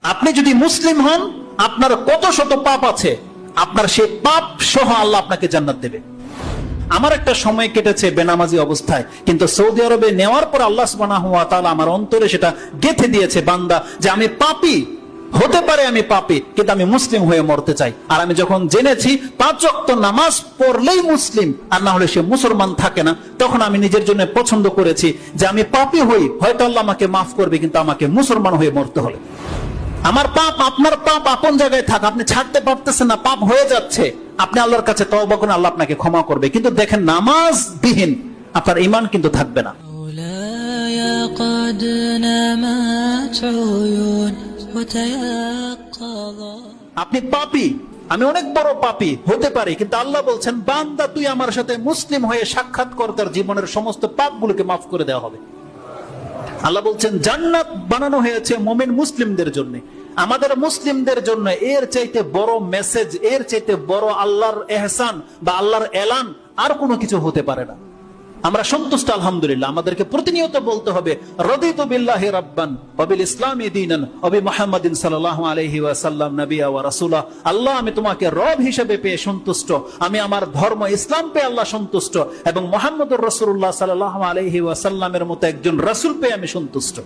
আপনি যদি মুসলিম হন, আপনার কত শত পাপ আছে, আপনার সেই পাপ সহ আল্লাহ আপনাকে জান্নাত দেবে। আমার একটা সময় কেটেছে বেনামাজি অবস্থায়, কিন্তু সৌদি আরবে নেওয়ার পর আল্লাহ সুবহানাহু ওয়া তাআলা আমার অন্তরে সেটা গেঁথে দিয়েছে, বান্দা যে আমি পাপী, হতে পারে আমি পাপী, কিন্তু আমি মুসলিম হয়ে মরতে চাই। আর আমি যখন জেনেছি 5 ওয়াক্ত নামাজ পড়লেই মুসলিম, আর না হলে সে মুসলমান থাকে না, তখন আমি নিজের জন্য পছন্দ করেছি যে আমি পাপী হই, হয়তো আল্লাহ আমাকে মাফ করবে, কিন্তু আমাকে মুসলমান হয়ে মরতে হবে। আমার পাপ, আপনার পাপ আপন জায়গায় থাক, আপনি ছাড়তে পারতেছেন না, পাপ হয়ে যাচ্ছে, আপনি আল্লাহর কাছে তওবা করেন, আল্লাহ আপনাকে ক্ষমা করবে। কিন্তু দেখেন, নামাজ বিহীন আপনার ঈমান কিন্তু থাকবে না। আপনি পাপী, আমি অনেক বড় পাপী হতে পারি, কিন্তু আল্লাহ বলছেন, বান্দা তুই আমার সাথে মুসলিম হয়ে সাক্ষাৎ কর, তার জীবনের সমস্ত পাপগুলোকে মাফ করে দেওয়া হবে। আল্লাহ বলছেন জান্নাত বানানো হয়েছে মুমিন মুসলিমদের জন্য। আমাদের মুসলিমদের জন্য এর চাইতে বড় মেসেজ, এর চাইতে বড় আল্লাহর এহসান বা আল্লাহর এলান আর কোনো কিছু হতে পারে না। আমরা সন্তুষ্ট আলহামদুলিল্লাহ। আমাদেরকে প্রতিনিয়ত বলতে হবে, রাদিতু বিল্লাহি রাব্বান ওয়া বিল ইসলামি দীনান ওয়া বি মুহাম্মাদিন সাল্লাল্লাহু আলাইহি ওয়াসাল্লাম নবিয়্যা ওয়া রাসূলা। আল্লাহ, আমি তোমাকে রব হিসেবে পেয়ে সন্তুষ্ট, আমি আমার ধর্ম ইসলাম পেয়ে আল্লাহ সন্তুষ্ট, এবং মুহাম্মদুর রাসূলুল্লাহ সাল্লাল্লাহু আলাইহি ওয়াসাল্লামের মতো একজন রাসূল পেয়ে আমি সন্তুষ্ট।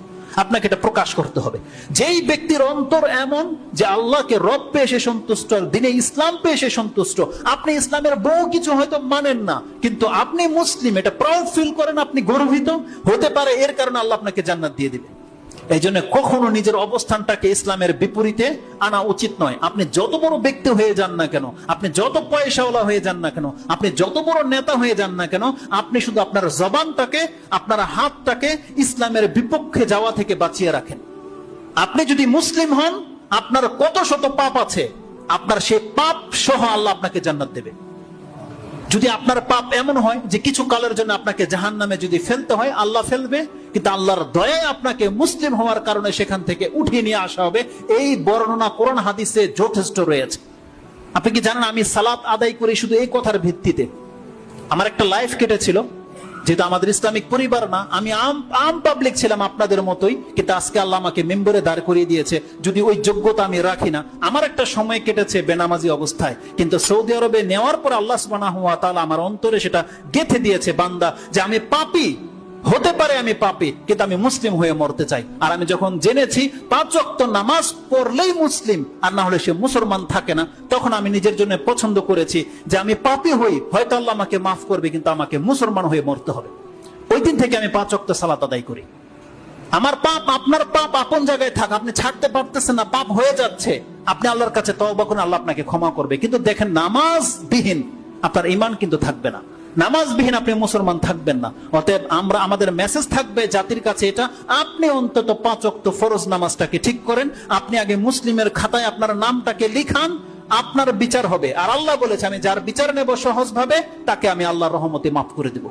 আপনাকে এটা প্রকাশ করতে হবে। যেই ব্যক্তির অন্তর এমন যে আল্লাহকে রব পেয়ে সে সন্তুষ্ট, দিনে ইসলাম পেয়ে সে সন্তুষ্ট, আপনি ইসলামের বহু কিছু হয়তো মানেন না, কিন্তু আপনি মুসলিম, এটা প্রাউড ফিল করেন, আপনি গর্বিত, হতে পারে এর কারণে আল্লাহ আপনাকে জান্নাত দিয়ে দিবেন। এই জন্য কখনো নিজের অবস্থানটাকে ইসলামের বিপরীতে আনা উচিত নয়। আপনি যত বড় ব্যক্তি হয়ে যান না কেন, আপনি যত পয়সাওয়ালা হয়ে যান না কেন, আপনি যত বড় নেতা হয়ে যান না কেন, আপনি শুধু আপনার জবানটাকে, আপনার হাতটাকে ইসলামের বিপক্ষে যাওয়া থেকে বাঁচিয়ে রাখেন। আপনি যদি মুসলিম হন, আপনার কত শত পাপ আছে, আপনার সেই পাপ সহ আল্লাহ আপনাকে জান্নাত দেবে। যদি আপনার পাপ এমন হয় যে কিছু কালের জন্য আপনাকে জাহান্নামে যদি ফেলতে হয়, আল্লাহ ফেলবে, কিন্তু আল্লাহর দয়ায় আপনাকে মুসলিম হওয়ার কারণে সেখান থেকে উঠিয়ে নিয়ে আসা হবে। এই বর্ণনা কোরআন হাদিসে যথেষ্ট রয়েছে। আপনি কি জানেন, আমি সালাত আদায় করি শুধু এই কথার ভিত্তিতে। আমার একটা লাইফ কেটেছিল, যেহেতু আমাদের ইসলামিক পরিবার না, আমি আম পাবলিক ছিলাম আপনাদের মতোই, কিন্তু আজকে আল্লাহ আমাকে মেম্বরে দাঁড় করিয়ে দিয়েছে। যদি ওই যোগ্যতা আমি রাখি না, আমার একটা সময় কেটেছে বেনামাজি অবস্থায়, কিন্তু সৌদি আরবে নেওয়ার পর আল্লাহ সুবহানাহু ওয়া তাআলা আমার অন্তরে সেটা গেঁথে দিয়েছে, বান্দা যে আমি পাপী, হতে পারে আমি পাপী, কিন্তু আমি মুসলিম হয়ে মরতে চাই। আর আমি যখন জেনেছি 5 ওয়াক্ত নামাজ পড়লেই মুসলিম, আর না হলে সে মুসলমান থাকে না, তখন আমি নিজের জন্য পছন্দ করেছি যে আমি পাপী হই, হয়তো আল্লাহ আমাকে মাফ করবে, কিন্তু আমাকে মুসলমান হয়ে মরতে হবে। ওই দিন থেকে আমি 5 ওয়াক্ত সালাত আদায় করি। আমার পাপ, আপনার পাপ আপন জায়গায় থাক, আপনি ছাড়তে পারতেছেন না, পাপ হয়ে যাচ্ছে, আপনি আল্লাহর কাছে তওবা করেন, আল্লাহ আপনাকে ক্ষমা করবে। কিন্তু দেখেন, নামাজ বিহীন আপনার ঈমান কিন্তু থাকবে না। নামাজ বিহীন আপনি মুসলমান থাকবেন না। অতএব আমাদের মেসেজ থাকবে জাতির কাছে এটা, আপনি অন্তত 5 ওয়াক্ত ফরজ নামাজটাকে ঠিক করেন, আপনি আগে মুসলিমের খাতায় আপনার নামটাকে লিখান, আপনার বিচার হবে। আর আল্লাহ বলেছে, আমি যার বিচার নেব সহজ ভাবে, তাকে আমি আল্লাহর রহমতে মাফ করে দেব।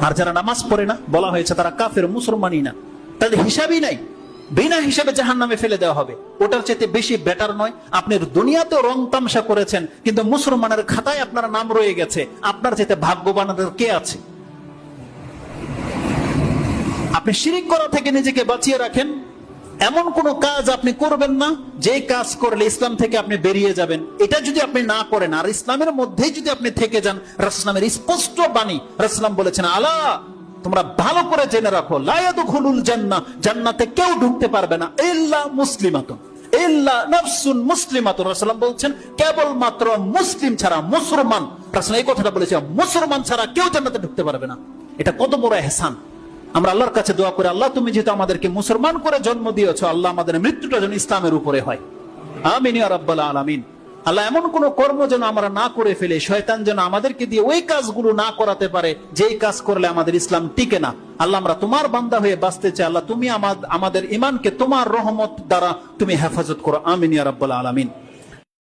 আর যারা নামাজ পড়ে না, বলা হয়েছে তারা কাফের, মুসলমানই না, তাদের হিসাবই নাই, বিনা হিসাবে জাহান্নামে ফেলে দেওয়া হবে। ওটার চাইতে বেশি বেটার নয়? আপনি দুনিয়াতে রং তামসা করেছেন, কিন্তু মুসলমানের খাতায় আপনার নাম রয়ে গেছে, আপনার চাইতে ভাগ্যবান কে আছে? আপনি শিরিক করা থেকে নিজেকে বাঁচিয়ে রাখেন। এমন কোন কাজ আপনি করবেন না যে কাজ করলে ইসলাম থেকে আপনি বেরিয়ে যাবেন। এটা যদি আপনি না করেন, আর ইসলামের মধ্যেই যদি আপনি থেকে যান, রাসূলের স্পষ্ট বাণী, রাসূল বলেছেন, আলা, তোমরা ভালো করে জেনে রাখো, লা ইয়াদখুলুল জান্নাহ, জান্নাতে কেউ ঢুকতে পারবে না, ইল্লা মুসলিমাতুন, ইল্লা নাফসুন মুসলিমাতুন। রাসূল বলছেন, কেবলমাত্র মুসলিম ছাড়া, মুসলমান, রাসূল এই কথাটা বলেছে, মুসলমান ছাড়া কেউ জান্নাতে ঢুকতে পারবে না। এটা কত বড় ইহসান! আমরা আল্লাহর কাছে দোয়া করি, আল্লাহ তুমি যেহেতু আমাদেরকে মুসলমান করে জন্ম দিয়েছো, আল্লাহ আমাদের মৃত্যুটা যেন ইসলামের উপরে হয়। আমিন ইয়া রাব্বাল আলামিন। আল্লাহ এমন কোন কর্ম যেন আমরা না করে ফেলে, শয়তান যেন আমাদেরকে দিয়ে ওই কাজগুলো না করাতে পারে যেই কাজ করলে আমাদের ইসলাম টিকে না। আল্লাহ, আমরা তোমার বান্দা হয়ে বাঁচতে চাই। আল্লাহ তুমি আমাদের ঈমানকে তোমার রহমত দ্বারা তুমি হেফাজত করো। আমিন ইয়া রাব্বাল আলামিন।